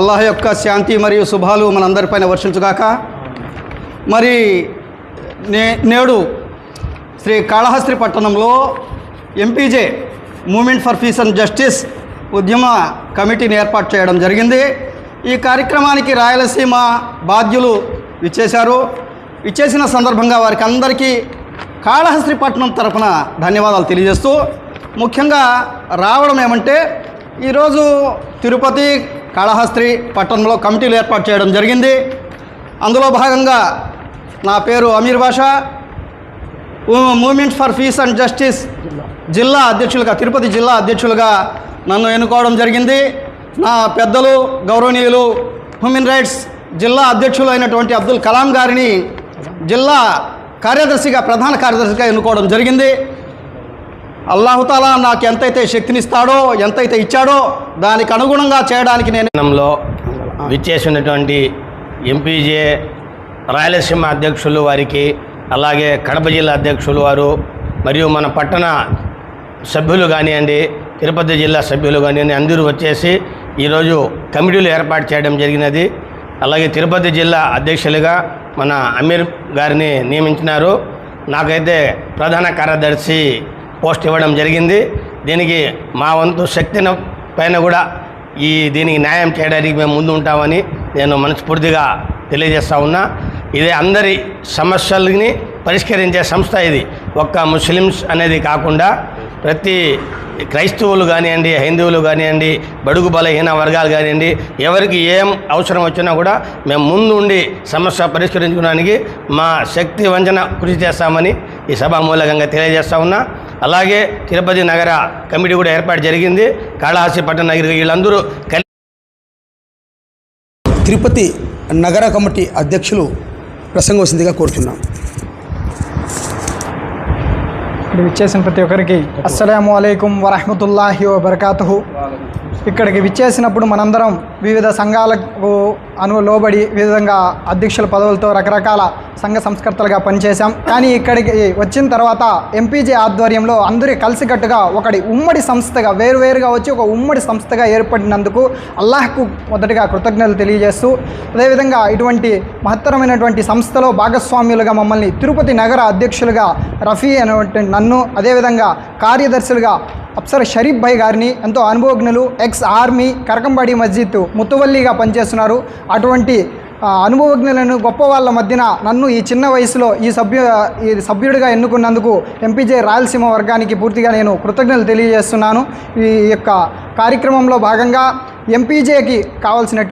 అల్లాహ్ యొక్క శాంతి మరియు శుభాలు మనందరిపైన వర్షించుగాక. మరి నేడు శ్రీ కాళహస్తి పట్టణంలో MPJ movement for peace and justice ఉద్యమ కమిటీని ఏర్పాటు చేయడం జరిగింది. ఈ కార్యక్రమానికి రాయలసీమ బాధ్యులు విచ్చేసిన సందర్భంగా వారికి అందరికీ కాళహస్తి పట్టణం తరఫున ధన్యవాదాలు తెలియజేస్తూ, ముఖ్యంగా రావడం ఏమంటే ఈరోజు తిరుపతి కాళహస్తి పట్టణంలో కమిటీలు ఏర్పాటు చేయడం జరిగింది. అందులో భాగంగా నా పేరు Ameer Basha, movement for peace and justice జిల్లా అధ్యక్షులుగా, తిరుపతి జిల్లా అధ్యక్షులుగా నన్ను ఎన్నుకోవడం జరిగింది. నా పెద్దలు గౌరవనీయులు హ్యూమన్ రైట్స్ జిల్లా అధ్యక్షులు అయినటువంటి అబ్దుల్ కలాం గారిని జిల్లా ప్రధాన కార్యదర్శిగా ఎన్నుకోవడం జరిగింది. అల్లాహుతాలా నాకు ఎంతైతే శక్తినిస్తాడో, ఎంతైతే ఇచ్చాడో దానికి అనుగుణంగా చేయడానికి నేను విచ్చేసినటువంటి ఎంపీజే రాయలసీమ అధ్యక్షులు వారికి, అలాగే కడప జిల్లా అధ్యక్షులు వారు, మరియు మన పట్టణ సభ్యులు కానివ్వండి, తిరుపతి జిల్లా సభ్యులు కానివ్వండి, అందరూ వచ్చేసి ఈరోజు కమిటీలు ఏర్పాటు చేయడం జరిగినది. అలాగే తిరుపతి జిల్లా అధ్యక్షులుగా మన అమీర్ గారిని నియమించినారు. నాకైతే ప్రధాన కార్యదర్శి పోస్ట్ ఇవ్వడం జరిగింది. దీనికి మా వంతు శక్తిని పైన కూడా దీనికి న్యాయం చేయడానికి మేము ముందు ఉంటామని నేను మనస్ఫూర్తిగా తెలియజేస్తా ఉన్నా. ఇది అందరి సమస్యల్ని పరిష్కరించే సంస్థ. ఇది ఒక్క ముస్లిమ్స్ అనేది కాకుండా ప్రతి క్రైస్తవులు కానివ్వండి, హైందవులు కానివ్వండి, బడుగు బలహీన వర్గాలు కానివ్వండి, ఎవరికి ఏం అవసరం వచ్చినా కూడా మేము ముందు ఉండి సమస్య పరిష్కరించుకోవడానికి మా శక్తి వంచన కృషి చేస్తామని ఈ సభామూలకంగా తెలియజేస్తా ఉన్నా. అలాగే తిరుపతి నగర కమిటీ కూడా ఏర్పాటు జరిగింది. కాళహస్తి పట్టణ నగర వీళ్ళందరూ తిరుపతి నగర కమిటీ అధ్యక్షులు ప్రసంగవలసిందిగా కోరుతున్నాం. ఇక్కడ విచ్చేసిన ప్రతి ఒక్కరికి అస్సలాము అలైకుం వరహ్మతుల్లాహి వబరకాతుహు. ఇక్కడికి విచ్చేసినప్పుడు మనందరం వివిధ సంఘాలకు లోబడి విధంగా అధ్యక్షుల పదవులతో రకరకాల సంఘ సంస్కర్తలుగా పనిచేశాం. కానీ ఇక్కడికి వచ్చిన తర్వాత ఎంపీజే ఆధ్వర్యంలో అందరూ కలిసికట్టుగా ఒకటి ఉమ్మడి సంస్థగా, వేరువేరుగా వచ్చి ఒక ఉమ్మడి సంస్థగా ఏర్పడినందుకు అల్లాహ్కు మొదటిగా కృతజ్ఞతలు తెలియజేస్తూ, అదేవిధంగా ఇటువంటి మహత్తరమైనటువంటి సంస్థలో భాగస్వామ్యులుగా మమ్మల్ని తిరుపతి నగర అధ్యక్షులుగా రఫీ అనేటువంటి నన్ను, అదేవిధంగా కార్యదర్శులుగా అప్సర్ షరీఫ్ భాయ్ గారిని, ఎంతో అనుభవజ్ఞులు, ఎక్స్ ఆర్మీ, కరకంబాడి మస్జిద్ ముతువల్లిగా పనిచేస్తున్నారు. అటువంటి అనుభవజ్ఞులను గొప్ప వాళ్ళ మధ్యన నన్ను ఈ చిన్న వయసులో ఈ సభ్యుడిగా ఎన్నుకున్నందుకు ఎంపీజే రాయలసీమ వర్గానికి పూర్తిగా నేను కృతజ్ఞతలు తెలియజేస్తున్నాను. ఈ యొక్క కార్యక్రమంలో భాగంగా ఎంపీజేకి కావాల్సిన